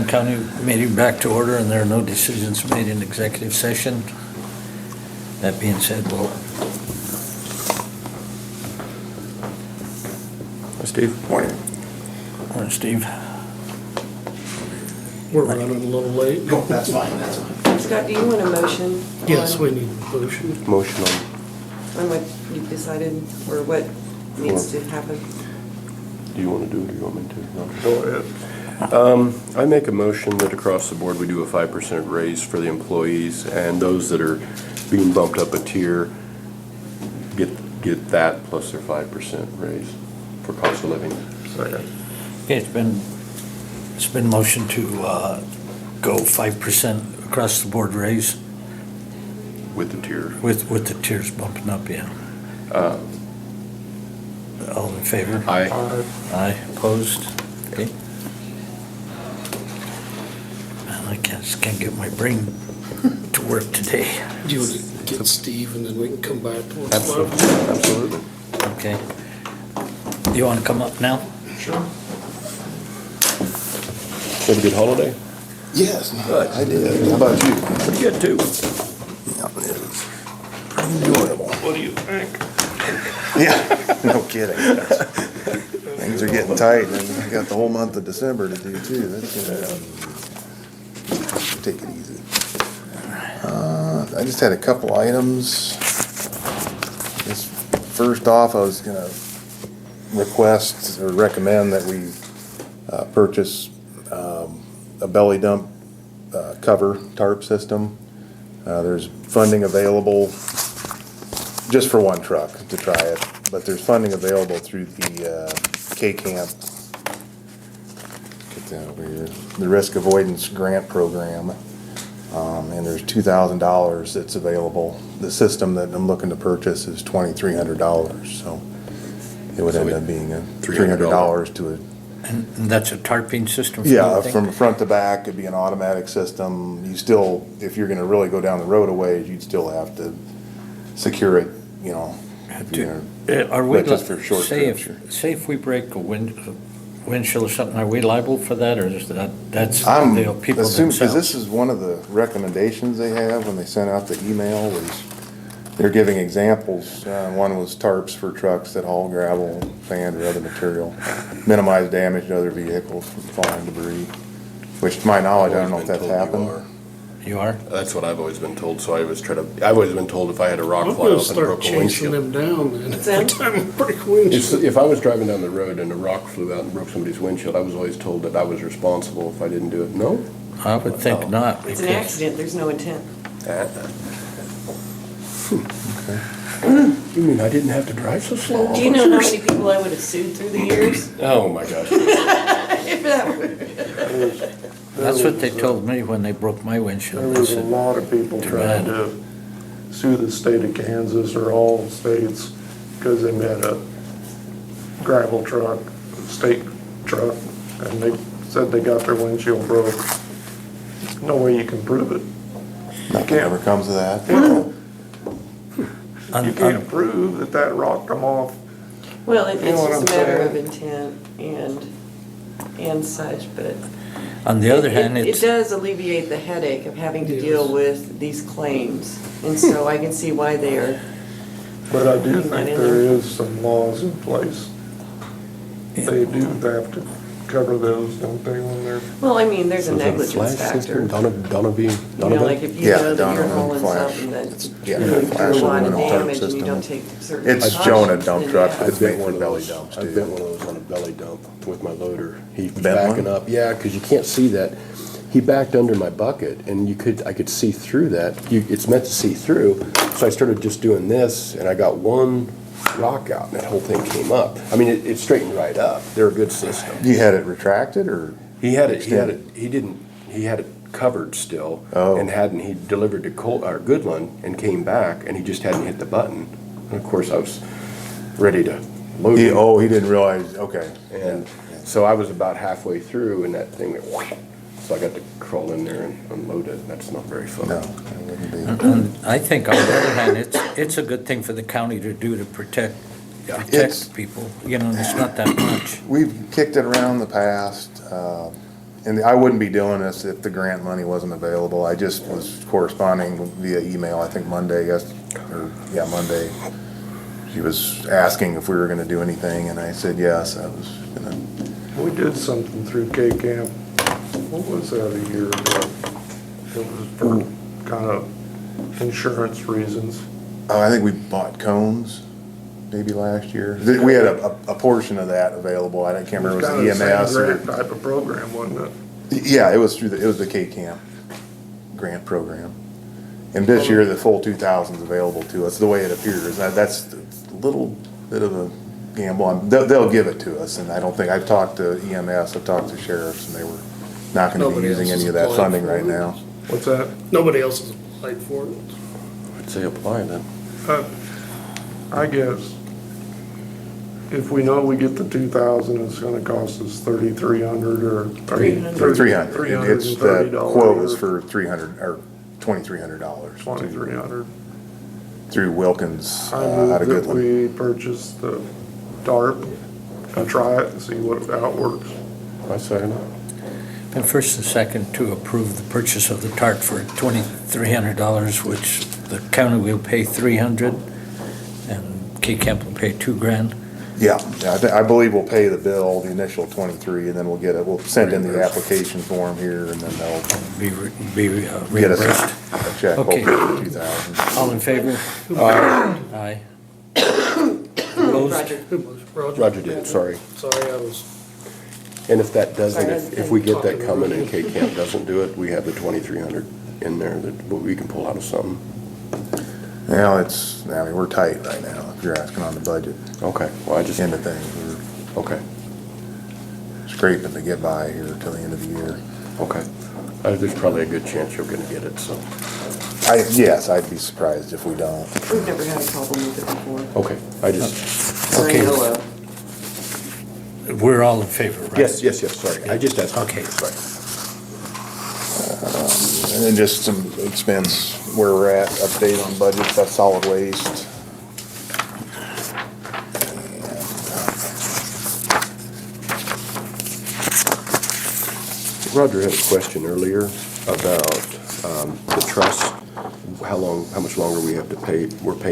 County meeting back to order, and there are no decisions made in executive session. That being said, we'll... Steve? Morning. Morning, Steve. We're running a little late. Oh, that's fine. Scott, do you want a motion? Yes, on- we need a motion. Motion On what you've decided, or what needs to happen? do you want to do it or you want me to? No. Go ahead. I make a motion that across the board we do a 5% raise for the employees, and those that are being bumped up a tier get that plus their 5% raise for cost of living. Second. Okay, it's been motioned to go 5% across the board raise With the tier. with the tiers bumping up, yeah. All in favor? Aye. Aye, opposed? Okay. Man, I just can't get my brain to work today. Do you want to get Steve and then we can come back to what's Absolutely. left? Absolutely. Okay. You want to come up now? Sure. Have a good holiday? Yes, Good. I did. How about you? Pretty good too. Yeah, it was pretty enjoyable. What do you think? Yeah, no kidding. Things are getting tight, and we got the whole month of December to do too. That's gonna take it easy. I just had a couple items. Just first off, I was gonna request or recommend that we purchase a belly dump cover tarp system. There's funding available just for one truck to try it, but there's funding available through the K-Camp, get that over here, the Risk Avoidance Grant Program, and there's $2,000 that's available. The system that I'm looking to purchase is $2,300, so it would end up being a $300 to a. And that's a tarping system? for Yeah, everything? from front to back, it'd be an automatic system. You still, if you're gonna really go down the road a ways, you'd still have to secure it, you know. if you're gonna- Are we, but just for short say trips, sure. say if we break a windshield or something, are we liable for that, or is that's I'm the people assuming, because themselves? this is one of the recommendations they have when they sent out the email, was they're giving examples. One was tarps for trucks that haul gravel, sand, or other material, minimize damage to other vehicles from falling debris, which to my knowledge, I don't know if that's happened. You are? That's what I've always been told, so I've always been told if I had a rock I'm fly gonna off and start broke a chasing windshield. them down then. What's Every that? time we break a windshield. If I was driving down the road and a rock flew out and broke somebody's windshield, I was always told that I was responsible if I didn't do it. No? I would think Oh. not. It's an because- accident, there's no intent. You mean I didn't have to drive so slow? Do you know how many people I would have sued through the years? Oh, my gosh. If that were. That's what they told me when they broke my windshield. There They was a said, lot of people Too trying bad. to sue the state of Kansas or all states because they met a gravel truck, state truck, and they said they got their windshield broke. No way you can prove it. Nothing ever comes of that. You can't prove that that rock come off. Well, You know it's what just a I'm matter saying? of intent and such, but. On the other hand, It it's, does alleviate the headache of having to deal Yes. with these claims, and so I can see why they are. But I do Putting that think in there there. is some laws in place. They do have to cover those, don't they, when they're, Well, I mean, there's a So is that negligence flash factor. system? Donovan? You know, like if you Yeah, know that you're Donovan hauling flash. something that It's- you're yeah, going flash through a lot of aluminum tarp damage and you system. don't take certain It's precautions, Jonah dump then truck. you- I've It's been made one for of belly those. dumps, I've too. been one of those on a belly dump with my loader. He was Been backing one? up, yeah, because you can't see that. He backed under my bucket, and I could see through that. It's meant to see through, so I started just doing this, and I got one rock out, and that whole thing came up. I mean, it straightened right up. They're a good system. You had it retracted, or? He had it. Extended? He had it covered still, Oh. and he delivered to Goodland and came back, and he just hadn't hit the button. And of course, I was ready to load He, it. oh, he didn't realize, okay. And so I was about halfway through, and that thing went whoosh. So I got to crawl in there and unload it. That's not very fun. No, that wouldn't be. and I think on the other hand, it's a good thing for the county to do to protect It's- people. You know, it's not that much. We've kicked it around in the past. and I wouldn't be doing this if the grant money wasn't available. I just was corresponding via email, I think Monday, Monday. She was asking if we were gonna do anything, and I said yes, I was gonna. We did something through K-Camp, what was that, a year ago? It was for kind of insurance reasons. Oh, I think we bought cones maybe last year. We had a portion of that available. I can't remember, It was it EMS was kind of or? the same grant type of program, wasn't it? Yeah, it was it was the K-Camp grant program. And this year, the full 2,000 is available to us, the way it appears. That's a little bit of a gamble. They'll give it to us, and I don't think, I've talked to EMS, I've talked to sheriffs, and they were not gonna be Nobody using else any of has that applied funding for right it. now. What's that? Nobody else has applied for it. I'd say apply then. I guess, if we know we get the 2,000, it's gonna cost us 3,300 or. $300. 300. It's, the $330 quote was or for $300, or $2,300. 2,300. Through Wilkins, I out of move that Goodland. we purchase the DARP and try it and see how it works. I second it. And first and second to approve the purchase of the TARP for $2,300, which the county will pay $300 and K-Camp will pay $2,000. Yeah, I believe we'll pay the bill, the initial 23, and then we'll send in the application form here, and then they'll Be get us reimbursed. a check, Okay. hopefully for 2,000. All in favor? Aye. Opposed? Roger. Who was, Roger? Roger did, sorry. Sorry, I was, And if that doesn't, Sorry, if we get that talking coming over and K-Camp doesn't do it, we have the 2,300 in there that we can pull out of something. Now, we're tight right now, if you're asking on the budget Okay, well, I just, end of things. We're okay, scraping to get by here till the end of the year. okay. There's probably a good chance you're gonna get it, so, Yes, I'd be surprised if we don't. We've never had a problem with it before. okay, I just, That I Okay. know of. We're all in favor, right? yes, sorry, I just asked. Okay. Sorry. And then just some expense, where we're at, update on budget, that's solid waste. Roger had a question earlier about the trust, how much longer we have to pay,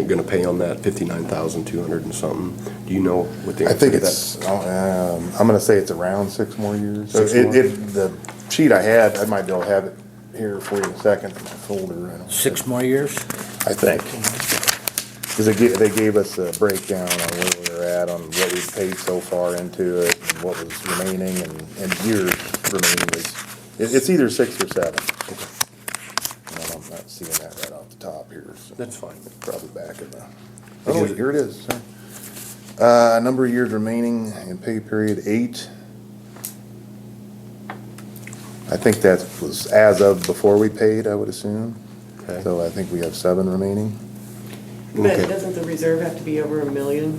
gonna pay on that, 59,200 and something. Do you know what the I answer think to that? it's, I'm gonna say it's around 6 more years. So 6 more? the sheet I had, I might be able to have it here for you in a second, in my folder. I don't- 6 more years? I think. Because they gave us a breakdown on where we were at, on what we've paid so far into it, and what was remaining, and years remaining was, it's either 6 or 7. And I'm not seeing that right off the top here, so. That's fine. It's probably back in the, oh, here it is, sorry. Number of years remaining in pay period 8. I think that was as of before we paid, I would assume. Okay. So I think we have 7 remaining. But Okay. doesn't the reserve have to be over $1 million?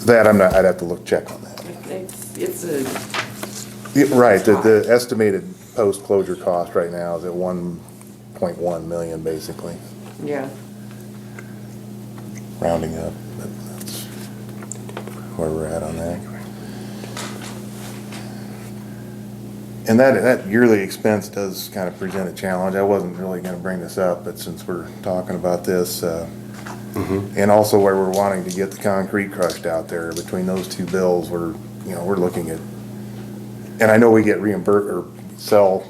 I'd have to check on that. It's a, Yeah, right, the estimated post-closure cost right now is at 1.1 million, basically, yeah. rounding up, but that's where we're at on that. And that yearly expense does kind of present a challenge. I wasn't really gonna bring this up, but since we're talking about this, and also where we're wanting to get the concrete crushed out there, between those two bills, we're looking at, and I know we get reimbursed, or sell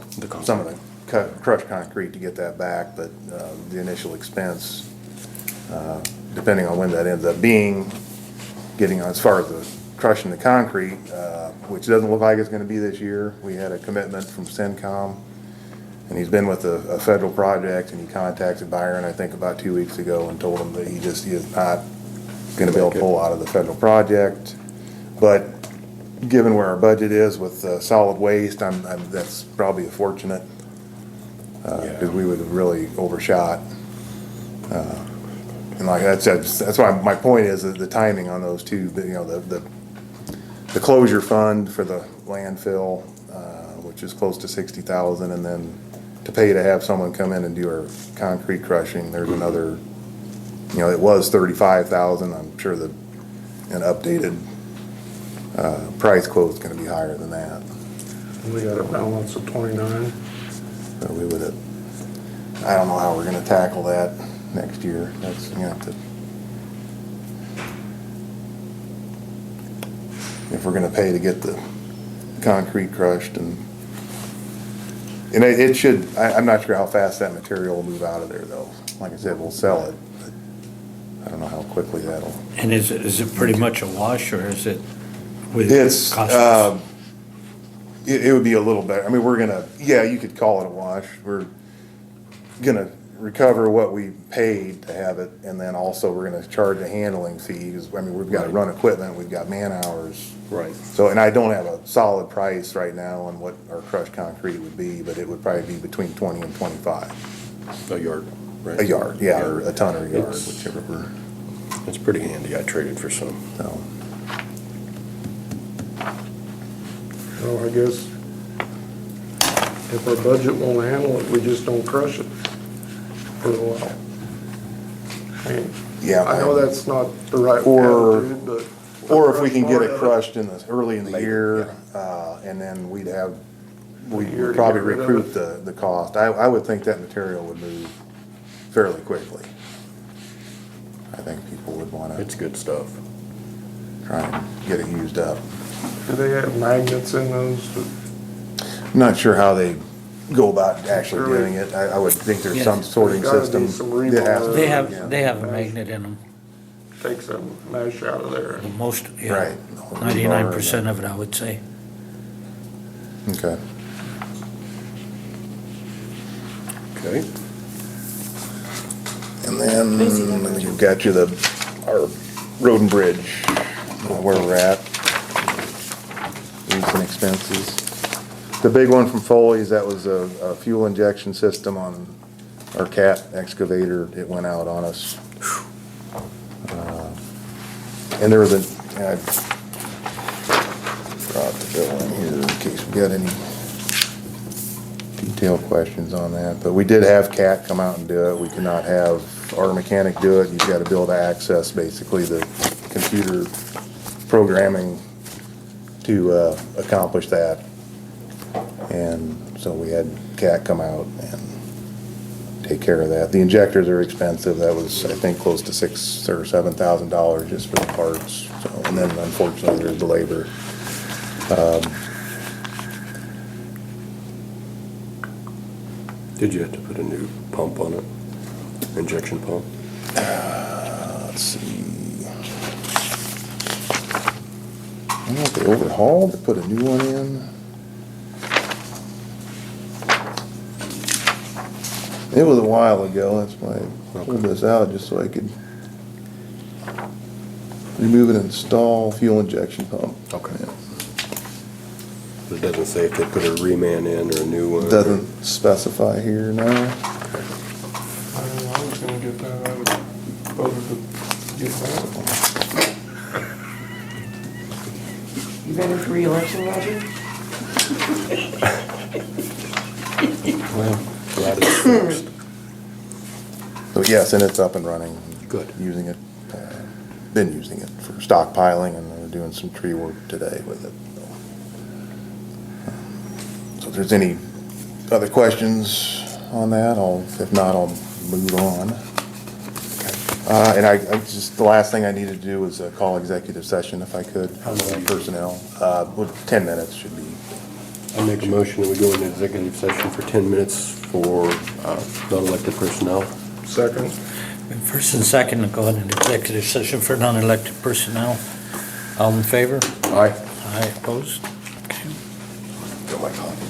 some of the crushed concrete to get that back, but the initial expense, depending on when that ends up being, getting on, as far as the crushing the concrete, which doesn't look like it's gonna be this year. We had a commitment from CENTCOM, and he's been with a federal project, and he contacted Byron, I think, about 2 weeks ago, and told him that he is not gonna be able to pull out of the federal project. But given where our budget is with solid waste, that's probably a fortunate, because we would have really overshot. And like that's why my point is that the timing on those two, the closure fund for the landfill, which is close to 60,000, and then to pay to have someone come in and do our concrete crushing, there's another, it was 35,000, I'm sure that an updated price quote's gonna be higher than that. We got a balance of 29. So we would have, I don't know how we're gonna tackle that next year. That's, you have to. If we're gonna pay to get the concrete crushed and it should, I'm not sure how fast that material will move out of there though. Like I said, we'll sell it, but I don't know how quickly that'll. And is it pretty much a wash, or is it with It's, cost? it would be a little better. I mean, we're gonna, yeah, you could call it a wash. We're gonna recover what we paid to have it, and then also we're gonna charge a handling fee, 'cause, I mean, we've gotta run equipment, we've got man hours. Right. So, and I don't have a solid price right now on what our crushed concrete would be, but it would probably be between 20 and 25. A yard, right? A yard, yeah, or a ton or a yard, It's- whichever we're, It's pretty handy. I traded for some. so. So I guess if our budget won't handle it, we just don't crush it for a while. I mean, Yeah. I know that's not the right Or- attitude, but. Or if we can get Part it of crushed early in the Later, year, and then we'd year to probably get rid of recoup the cost. I would think that material would move fairly quickly. I think people would wanna It's good stuff. try and get it used up. Do they have magnets in those? I'm not sure how they go about actually Surely- doing it. I would think there's Yeah. some sorting There's gotta system. be some that has to rebar. be, They yeah. have a magnet in them, Take some mesh out of there. most, yeah, Right. 99% of it, I would say. Okay. Okay. And then, I think we've got you our road and bridge, where we're at. Recent expenses. The big one from Foley's, that was a fuel injection system on our cat excavator. It went out on us. And there was I brought the bill in here in case we got any detailed questions on that, but we did have CAT come out and do it. We could not have our mechanic do it. You've got to be able to access basically the computer programming to accomplish that. And so we had CAT come out and take care of that. The injectors are expensive. That was, I think, close to $6,000 or $7,000 just for the parts. So, and then unfortunately, there's the labor. Did you have to put a new pump on it? Injection pump? Let's see. I don't know if they overhauled, they put a new one in. It was a while ago, that's why I pulled this out, just so I could remove and install fuel injection pump. Okay. But it doesn't say if they put a reman in or a new one? It doesn't specify here now. I was gonna get that, I would vote to get that. You ready for reelection, Roger? Well, glad it's fixed. So yes, and it's up and running. Good. Using it, been using it for stockpiling, and we're doing some tree work today with it. So if there's any other questions on that, if not, I'll move on. And I just, the last thing I needed to do was call executive session if I could. How long? Personnel, 10 minutes should be. I make a motion that we go into executive session for 10 minutes for non-elected personnel. Second. First and second, to go into executive session for non-elected personnel. All in favor? Aye. Aye, opposed? Okay. Got my copy.